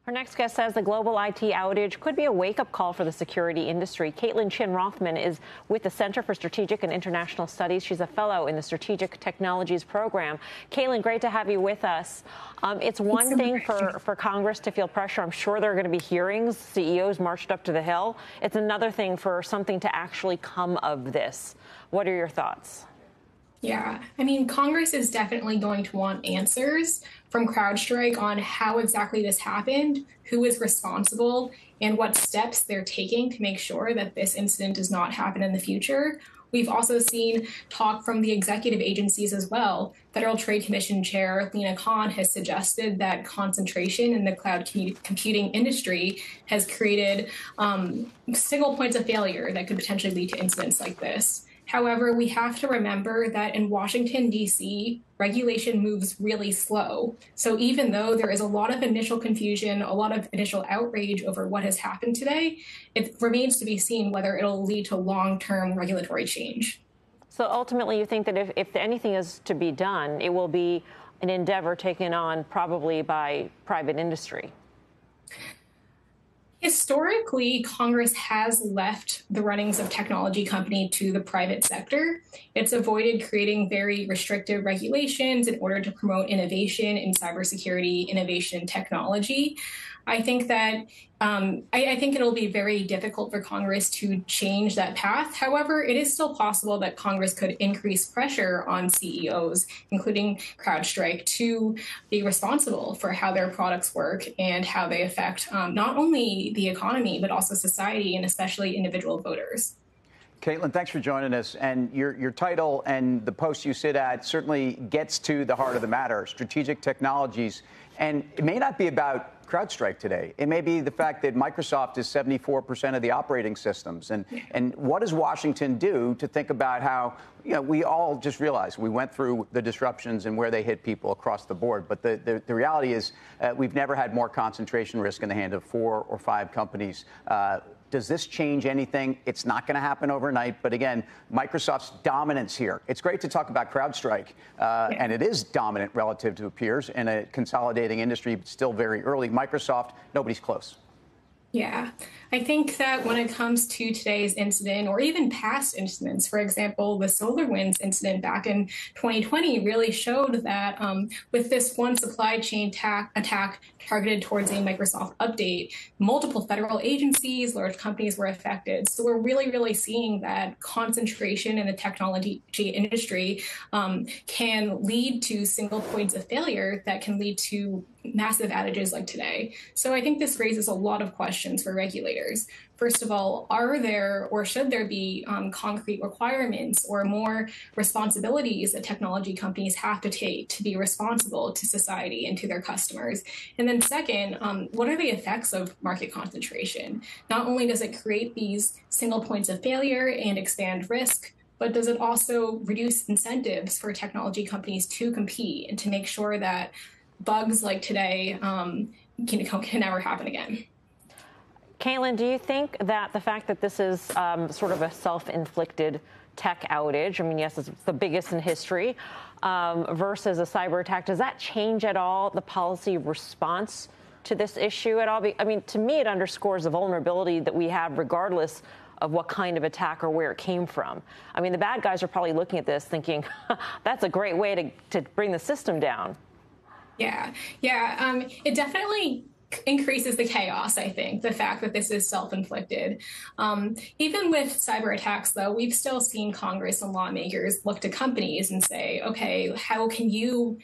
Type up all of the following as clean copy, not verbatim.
Our next guest says the global IT outage could be a wake-up call for the security industry. Caitlin Chin-Rothmann is with the Center for Strategic and International Studies. She's a fellow in the Strategic Technologies program. Caitlin, great to have you with us. It's one thing for Congress to feel pressure. I'm sure there are going to be hearings. CEOs marched up to the Hill. It's another thing for something to actually come of this. What are your thoughts? Yeah, I mean, Congress is definitely going to want answers from CrowdStrike on how exactly this happened, who is responsible, and what steps they're taking to make sure that this incident does not happen in the future. We've also seen talk from the executive agencies as well. Federal Trade Commission Chair Lina Khan has suggested that concentration in the cloud computing industry has created single points of failure that could potentially lead to incidents like this. However, we have to remember that in Washington, D.C., regulation moves really slow. So even though there is a lot of initial confusion, a lot of initial outrage over what has happened today, it remains to be seen whether it'll lead to long-term regulatory change. So ultimately, you think that if anything is to be done, it will be an endeavor taken on probably by private industry? Historically, Congress has left the runnings of technology company to the private sector. It's avoided creating very restrictive regulations in order to promote innovation in cybersecurity, innovation in technology. I think that I think it'll be very difficult for Congress to change that path. However, it is still possible that Congress could increase pressure on CEOs, including CrowdStrike, to be responsible for how their products work and how they affect not only the economy, but also society and especially individual voters. Caitlin, thanks for joining us. And your title and the post you sit at certainly gets to the heart of the matter, strategic technologies. And it may not be about CrowdStrike today. It may be the fact that Microsoft is 74% of the operating systems. And what does Washington do to think about how, we all just realized we went through the disruptions and where they hit people across the board. But the reality is we've never had more concentration risk in the hand of 4 or 5 companies. Does this change anything? It's not going to happen overnight. But again, Microsoft's dominance here. It's great to talk about CrowdStrike, and it is dominant relative to peers in a consolidating industry, but still very early. Microsoft, nobody's close. Yeah, I think that when it comes to today's incident or even past incidents, for example, the SolarWinds incident back in 2020 really showed that with this one supply chain attack targeted towards a Microsoft update, multiple federal agencies, large companies were affected. So we're really seeing that concentration in the technology industry can lead to single points of failure that can lead to massive outages like today. So I think this raises a lot of questions for regulators. First of all, are there or should there be concrete requirements or more responsibilities that technology companies have to take to be responsible to society and to their customers? And then second, what are the effects of market concentration? Not only does it create these single points of failure and expand risk, but does it also reduce incentives for technology companies to compete and to make sure that bugs like today can never happen again? Caitlin, do you think that the fact that this is sort of a self-inflicted tech outage, I mean, yes, it's the biggest in history, versus a cyber attack, does that change at all the policy response to this issue at all? I mean, to me, it underscores the vulnerability that we have regardless of what kind of attack or where it came from. I mean, the bad guys are probably looking at this thinking, that's a great way to bring the system down. Yeah, it definitely increases the chaos, I think, the fact that this is self-inflicted. Even with cyber attacks, though, we've still seen Congress and lawmakers look to companies and say, okay, how can you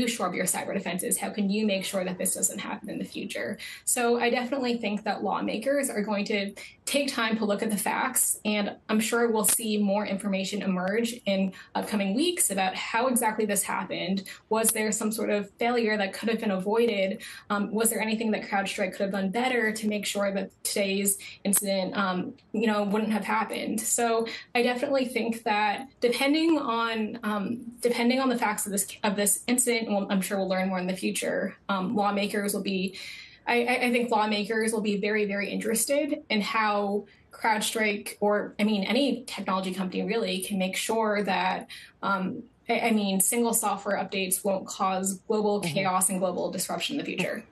shore up your cyber defenses? How can you make sure that this doesn't happen in the future? So I definitely think that lawmakers are going to take time to look at the facts, and I'm sure we'll see more information emerge in upcoming weeks about how exactly this happened. Was there some sort of failure that could have been avoided? Was there anything that CrowdStrike could have done better to make sure that today's incident, wouldn't have happened? So I definitely think that depending on the facts of this incident, and I'm sure we'll learn more in the future, lawmakers will be. I think lawmakers will be very interested in how CrowdStrike, or any technology company really, can make sure that single software updates won't cause global chaos and global disruption in the future.